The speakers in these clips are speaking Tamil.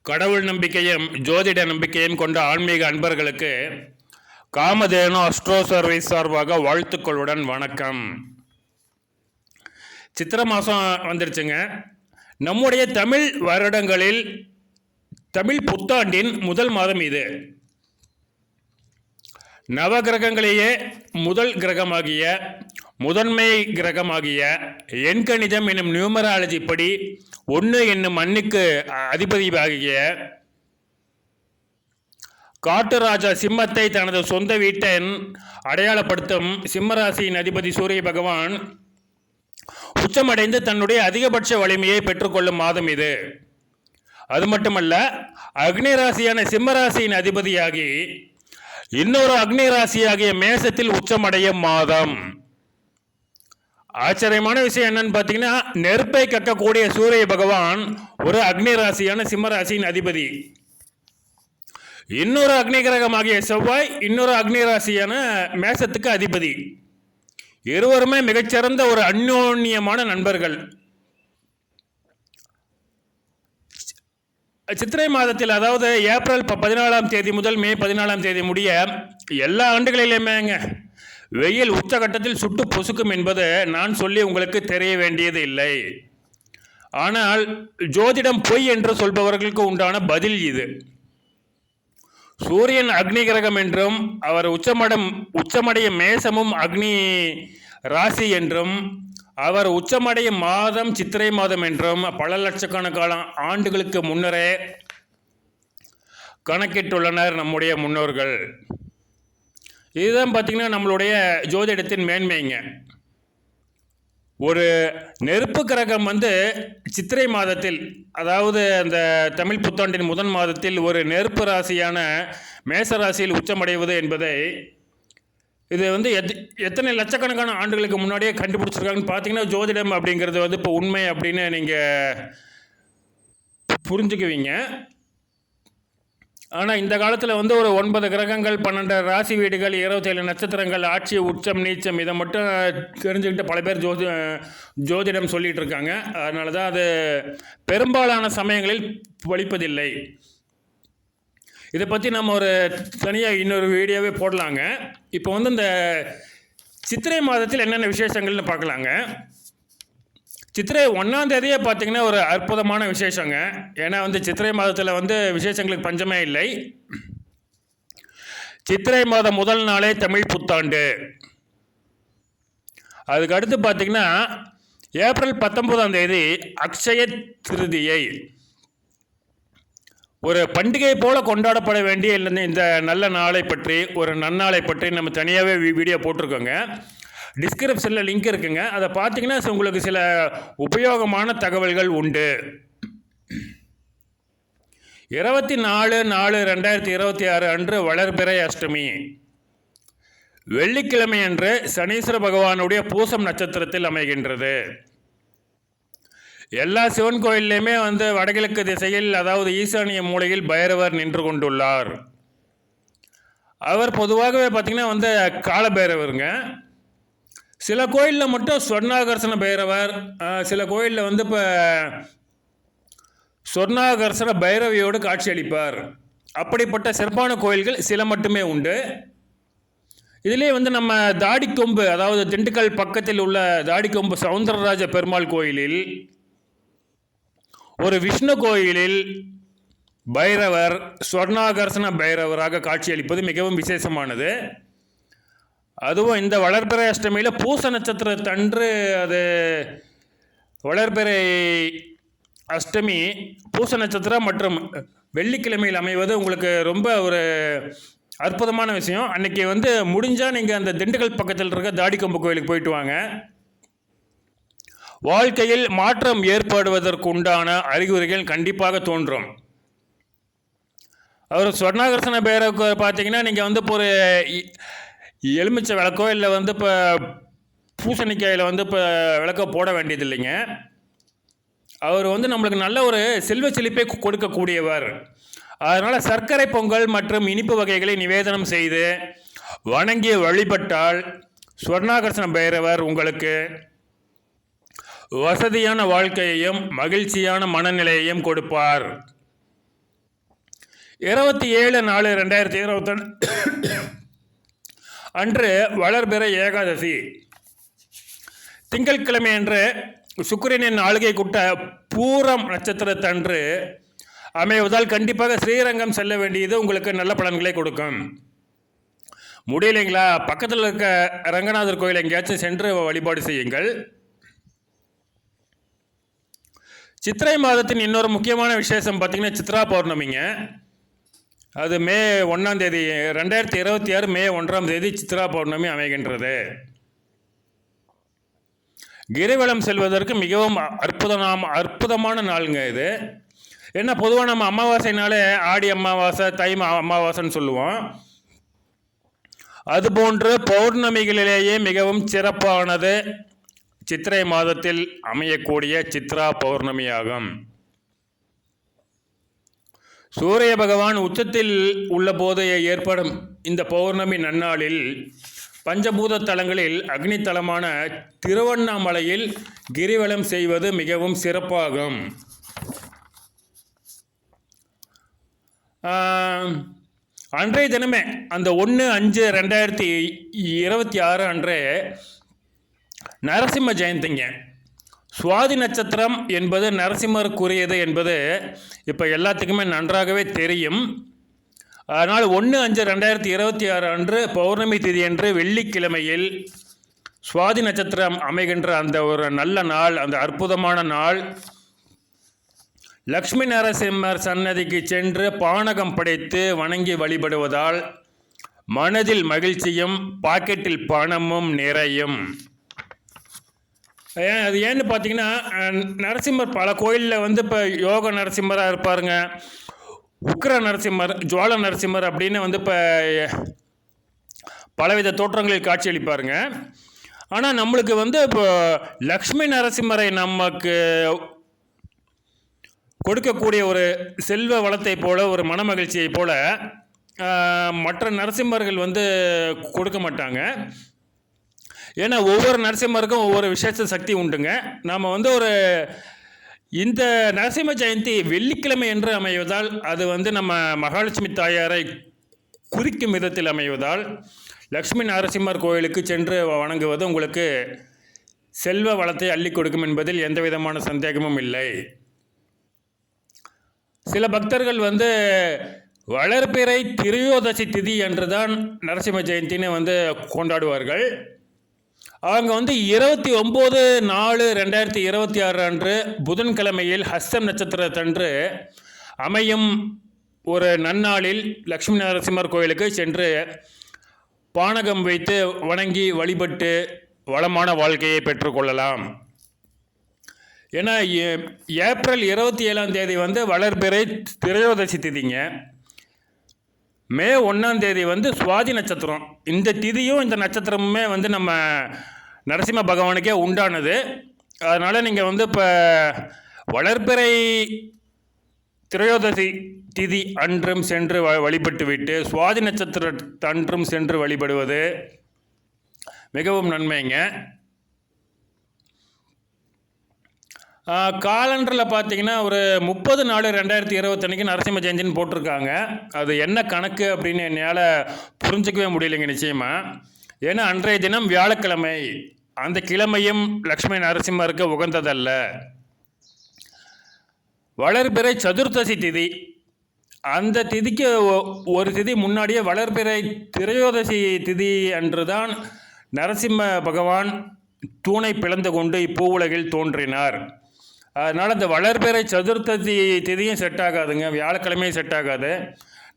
கடவுள் நம்பிக்கையும் ஜோதிட நம்பிக்கையும் கொண்ட ஆன்மீக அன்பர்களுக்கு காமதேனு அஸ்ட்ரோ சர்வீஸ் சார்பாக வாழ்த்துக்களுடன் வணக்கம். சித்திரை மாதம் வந்துருச்சுங்க. நம்முடைய தமிழ் வருடங்களில் தமிழ் புத்தாண்டின் முதல் மாதம் இது. நவகிரகங்களையே முதல் கிரகமாகிய முதன்மை கிரகமாகிய எண்கணிதம் என்னும் நியூமராலஜி படி 1 என்னும் அன்னுக்கு அதிபதியாகிய காட்டுராஜா சிம்மத்தை தனது சொந்த வீட்டின் அடையாளப்படுத்தும் சிம்மராசியின் அதிபதி சூரிய பகவான் உச்சமடைந்து தன்னுடைய அதிகபட்ச வலிமையை பெற்றுக்கொள்ளும் மாதம் இது. அது மட்டுமல்ல, அக்னி ராசியான சிம்மராசியின் அதிபதியாகி இன்னொரு அக்னி ராசியாகிய மேசத்தில் உச்சமடையும் மாதம். ஆச்சரியமான விஷயம் என்னன்னு பார்த்தீங்கன்னா, நெருப்பை கக்கக்கூடிய சூரிய பகவான் ஒரு அக்னி ராசியான சிம்மராசியின் அதிபதி. இன்னொரு அக்னி கிரகமாகிய செவ்வாய் இன்னொரு அக்னி ராசியான மேசத்துக்கு அதிபதி. இருவருமே மிகச்சிறந்த ஒரு அந்யோன்யமான நண்பர்கள். சித்திரை மாதத்தில், அதாவது ஏப்ரல் 14ஆம் தேதி முதல் மே 14ஆம் தேதி முடிய எல்லா ஆண்டுகளிலுமேங்க வெயில் உச்சகட்டத்தில் சுட்டு பொசுக்கும் என்பது நான் சொல்லி உங்களுக்கு தெரிய வேண்டியது இல்லை. ஆனால் ஜோதிடம் பொய் என்று சொல்பவர்களுக்கு உண்டான பதில் இது. சூரியன் அக்னி கிரகம் என்றும் அவர் உச்சமடைய மேசமும் அக்னி ராசி என்றும் அவர் உச்சமடைய மாதம் சித்திரை மாதம் என்றும் பல லட்சக்கணக்கான ஆண்டுகளுக்கு முன்னரே கணக்கிட்டுள்ளனர் நம்முடைய முன்னோர்கள். இதுதான் பார்த்திங்கன்னா நம்மளுடைய ஜோதிடத்தின் மேன்மைங்க. ஒரு நெருப்பு கிரகம் சித்திரை மாதத்தில், அதாவது அந்த தமிழ் புத்தாண்டின் முதல் மாதத்தில் ஒரு நெருப்பு ராசியான மேசராசியில் உச்சமடைவது என்பதை இது எத்தனை லட்சக்கணக்கான ஆண்டுகளுக்கு முன்னாடியே கண்டுபிடிச்சிருக்காங்கன்னு பார்த்தீங்கன்னா, ஜோதிடம் அப்படிங்கிறது இப்போ உண்மை அப்படின்னு நீங்கள் புரிஞ்சுக்குவீங்க. ஆனால் இந்த காலத்தில் ஒரு 9 கிரகங்கள், 12 ராசி வீடுகள், 27 நட்சத்திரங்கள், ஆட்சி, உச்சம், நீச்சம், இதை மட்டும் தெரிஞ்சுக்கிட்டு பல பேர் ஜோதிடம் சொல்லிகிட்டு இருக்காங்க. அதனால தான் அது பெரும்பாலான சமயங்களில் பலிப்பதில்லை. இதை பற்றி நம்ம ஒரு தனியாக இன்னொரு வீடியோவே போடலாங்க. இப்போ இந்த சித்திரை மாதத்தில் என்னென்ன விசேஷங்கள்னு பார்க்கலாங்க. சித்திரை 1ஆம் தேதியே பார்த்திங்கன்னா ஒரு அற்புதமான விசேஷங்க. ஏன்னா சித்திரை மாதத்தில் விசேஷங்களுக்கு பஞ்சமே இல்லை. சித்திரை மாதம் முதல் நாளே தமிழ் புத்தாண்டு. அதுக்கு அடுத்து பார்த்திங்கன்னா ஏப்ரல் 19ஆம் தேதி அக்ஷய திருதியை. ஒரு பண்டிகை போல கொண்டாடப்பட வேண்டிய இந்த நல்ல நாளை பற்றி, ஒரு நன்னாளை பற்றி நம்ம தனியாகவே வீடியோ போட்டிருக்கோங்க. டிஸ்கிரிப்ஷனில் லிங்க் இருக்குங்க. அதை பார்த்தீங்கன்னா உங்களுக்கு சில உபயோகமான தகவல்கள் உண்டு. 24/4/2026 அன்று வளர்பிறை அஷ்டமி, வெள்ளிக்கிழமை அன்று சனீஸ்வர பகவானுடைய பூசம் நட்சத்திரத்தில் அமைகின்றது. எல்லா சிவன் கோயில்லையுமே வடகிழக்கு திசையில், அதாவது ஈசானிய மூலையில் பைரவர் நின்று கொண்டுள்ளார். அவர் பொதுவாகவே பார்த்திங்கன்னா காலபைரவருங்க. சில கோயிலில் மட்டும் சொர்ணாகர்ஷண பைரவர், சில கோயிலில் இப்போ சொர்ணாகர்ஷண பைரவியோடு காட்சி அளிப்பார். அப்படிப்பட்ட சிறப்பான கோயில்கள் சில மட்டுமே உண்டு. இதிலே நம்ம தாடிக்கொம்பு, அதாவது திண்டுக்கல் பக்கத்தில் உள்ள தாடிக்கொம்பு சவுந்தரராஜ பெருமாள் கோயிலில், ஒரு விஷ்ணு கோயிலில் பைரவர் சொர்ணாகர்ஷண பைரவராக காட்சியளிப்பது மிகவும் விசேஷமானது. அதுவும் இந்த வளர்பிறை அஷ்டமியில் பூச நட்சத்திரத்தன்று, அது வளர்பிறை அஷ்டமி பூச நட்சத்திரம் மற்றும் வெள்ளிக்கிழமையில் அமைவது உங்களுக்கு ரொம்ப ஒரு அற்புதமான விஷயம். அன்றைக்கி முடிஞ்சால் நீங்கள் அந்த திண்டுக்கல் பக்கத்தில் இருக்க தாடிக்கொம்பு கோயிலுக்கு போயிட்டு வாங்க. வாழ்க்கையில் மாற்றம் ஏற்படுவதற்கு உண்டான அறிகுறிகள் கண்டிப்பாக தோன்றும். அவர் சொர்ணாகர்ஷண பைரவருக்கு பார்த்தீங்கன்னா, நீங்கள் இப்போ ஒரு எலுமிச்சை விளக்கோ இல்லை இப்போ பூசணிக்காயில் இப்போ விளக்கோ போட வேண்டியது இல்லைங்க. அவர் நம்மளுக்கு நல்ல ஒரு செல்வ செழிப்பை கொடுக்கக்கூடியவர். அதனால் சர்க்கரை பொங்கல் மற்றும் இனிப்பு வகைகளை நிவேதனம் செய்து வணங்கி வழிபட்டால் சொர்ணாகர்ஷண பைரவர் உங்களுக்கு வசதியான வாழ்க்கையையும் மகிழ்ச்சியான மனநிலையையும் கொடுப்பார். 27/4/2021 அன்று வளர்பிறை ஏகாதசி திங்கட்கிழமை அன்று சுக்கிரனின் ஆளுகை கூட்ட பூரம் நட்சத்திரத்தன்று அமைவதால் கண்டிப்பாக ஸ்ரீரங்கம் செல்ல வேண்டியது உங்களுக்கு நல்ல பலன்களை கொடுக்கும். முடியலைங்களா, பக்கத்தில் இருக்க ரங்கநாதர் கோயில் எங்கேயாச்சும் சென்று வழிபாடு செய்யுங்கள். சித்திரை மாதத்தின் இன்னொரு முக்கியமான விசேஷம் பார்த்திங்கன்னா சித்ரா பௌர்ணமிங்க. அது மே 1ஆம் தேதி 2026 மே 1ஆம் தேதி சித்ரா பௌர்ணமி அமைகின்றது. கிரிவலம் செல்வதற்கு மிகவும் அற்புதமான நாளுங்க இது. ஏன்னா பொதுவாக நம்ம அமாவாசைனாலே ஆடி அமாவாசை தை அமாவாசைன்னு சொல்லுவோம். அதுபோன்று பௌர்ணமிகளிலேயே மிகவும் சிறப்பானது சித்திரை மாதத்தில் அமையக்கூடிய சித்ரா பௌர்ணமி ஆகும். சூரிய பகவான் உச்சத்தில் உள்ள போது ஏற்படும் இந்த பௌர்ணமி நன்னாளில் பஞ்சபூத தலங்களில் அக்னி தலமான திருவண்ணாமலையில் கிரிவலம் செய்வது மிகவும் சிறப்பாகும். அன்றைய தினமே அந்த 1/5/2026 அன்றே நரசிம்ம ஜெயந்திங்க. சுவாதி நட்சத்திரம் என்பது நரசிம்மருக்குரியது என்பது இப்போ எல்லாத்துக்குமே நன்றாகவே தெரியும். அதனால் 1/5/2026 அன்று பௌர்ணமி திதி அன்று வெள்ளிக்கிழமையில் சுவாதி நட்சத்திரம் அமைகின்ற அந்த ஒரு நல்ல நாள், அந்த அற்புதமான நாள், லக்ஷ்மி நரசிம்மர் சன்னதிக்கு சென்று பானகம் படைத்து வணங்கி வழிபடுவதால் மனதில் மகிழ்ச்சியும் பாக்கெட்டில் பணமும் நிறையும். அது ஏன்னு பார்த்தீங்கன்னா, நரசிம்மர் பல கோயிலில் வந்து இப்போ யோக நரசிம்மராக இருப்பாருங்க, உக்ர நரசிம்மர், ஜுவால நரசிம்மர் அப்படின்னு வந்து இப்போ பலவித தோற்றங்களில் காட்சியளிப்பாருங்க. ஆனால் நம்மளுக்கு வந்து இப்போ லக்ஷ்மி நரசிம்மரை நமக்கு கொடுக்கக்கூடிய ஒரு செல்வ வளத்தை போல, ஒரு மன மகிழ்ச்சியை போல மற்ற நரசிம்மர்கள் வந்து கொடுக்க மாட்டாங்க. ஏன்னா ஒவ்வொரு நரசிம்மருக்கும் ஒவ்வொரு விசேஷ சக்தி உண்டுங்க. நாம் வந்து இந்த நரசிம்ம ஜெயந்தி வெள்ளிக்கிழமை என்று அமைவதால், அது வந்து நம்ம மகாலட்சுமி தாயாரை குறிக்கும் விதத்தில் அமைவதால் லக்ஷ்மி நரசிம்மர் கோயிலுக்கு சென்று வணங்குவது உங்களுக்கு செல்வ வளத்தை அள்ளி கொடுக்கும் என்பதில் எந்த விதமான சந்தேகமும் இல்லை. சில பக்தர்கள் வந்து வளர்பிறை திரையோதசி திதி அன்றுதான் நரசிம்ம ஜெயந்தின்னு வந்து கொண்டாடுவார்கள். அவங்க வந்து 29/4/2026 அன்று புதன்கிழமையில் ஹஸ்தம் நட்சத்திரத்தன்று அமையும் ஒரு நன்னாளில் லக்ஷ்மி நரசிம்மர் கோயிலுக்கு சென்று பானகம் வைத்து வணங்கி வழிபட்டு வளமான வாழ்க்கையை பெற்றுக்கொள்ளலாம். ஏன்னா ஏப்ரல் 27ஆம் தேதி வந்து வளர்பிறை திரையோதசி திதிங்க. மே 1ஆம் தேதி வந்து சுவாதி நட்சத்திரம். இந்த திதியும் இந்த நட்சத்திரமுமே வந்து நம்ம நரசிம்ம பகவானுக்கே உண்டானது. அதனால் நீங்கள் வந்து இப்போ வளர்பிறை திரையோதசி திதி அன்றும் சென்று வழிபட்டு விட்டு சுவாதி நட்சத்திர அன்றும் சென்று வழிபடுவது மிகவும் நன்மைங்க. காலண்டரில் பார்த்தீங்கன்னா ஒரு 30/4/2021 நரசிம்ம ஜெயந்தின்னு போட்டிருக்காங்க. அது என்ன கணக்கு அப்படின்னு என்னால் புரிஞ்சிக்கவே முடியலைங்க நிச்சயமாக. ஏன்னா அன்றைய தினம் வியாழக்கிழமை, அந்த கிழமையும் லக்ஷ்மி நரசிம்மருக்கு உகந்ததல்ல. வளர்பிறை சதுர்த்தசி திதி, அந்த திதிக்கு ஒரு திதி முன்னாடியே வளர்பிறை திரையோதசி திதி அன்றுதான் நரசிம்ம பகவான் தூணை பிளந்து கொண்டு இப்பூவுலகில் தோன்றினார். அதனால் இந்த வளர்பிறை சதுர்த்தசி திதியும் செட் ஆகாதுங்க, வியாழக்கிழமையும் செட் ஆகாது.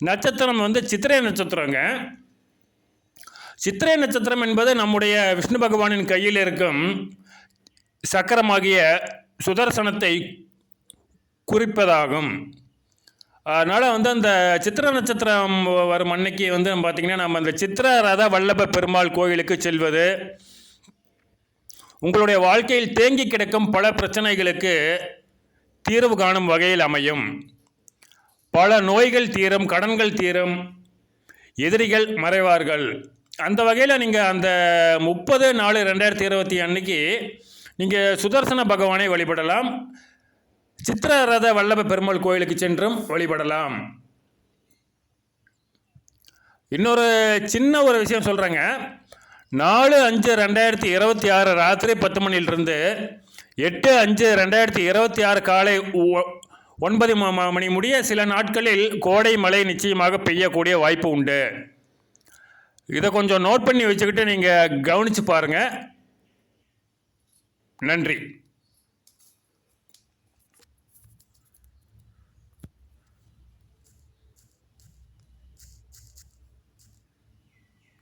நட்சத்திரம் வந்து சித்திரை நட்சத்திரங்க. சித்திரை நட்சத்திரம் என்பது நம்முடைய விஷ்ணு பகவானின் கையில் இருக்கும் சக்கரமாகிய சுதர்சனத்தை குறிப்பதாகும். அதனால் வந்து அந்த சித்திர நட்சத்திரம் வரும் அன்னைக்கு வந்து பார்த்திங்கன்னா நம்ம அந்த சித்திர ரத வல்லப பெருமாள் கோயிலுக்கு செல்வது உங்களுடைய வாழ்க்கையில் தேங்கி கிடக்கும் பல பிரச்சனைகளுக்கு தீர்வு காணும் வகையில் அமையும். பல நோய்கள் தீரும், கடன்கள் தீரும், எதிரிகள் மறைவார்கள். அந்த வகையில் நீங்கள் அந்த 30/4/2020 அன்னைக்கு நீங்கள் சுதர்சன பகவானை வழிபடலாம். சித்திர ரத வல்லப பெருமாள் கோயிலுக்கு சென்றும் வழிபடலாம். இன்னொரு சின்ன ஒரு விஷயம் சொல்கிறேங்க. 4/5/2026 ராத்திரி 10 மணிலிருந்து 8/5/2026 காலை 9 மணி முடிய சில நாட்களில் கோடை மழை நிச்சயமாக பெய்யக்கூடிய வாய்ப்பு உண்டு. இதை கொஞ்சம் நோட் பண்ணி வச்சுக்கிட்டு நீங்கள் கவனித்து பாருங்கள். நன்றி.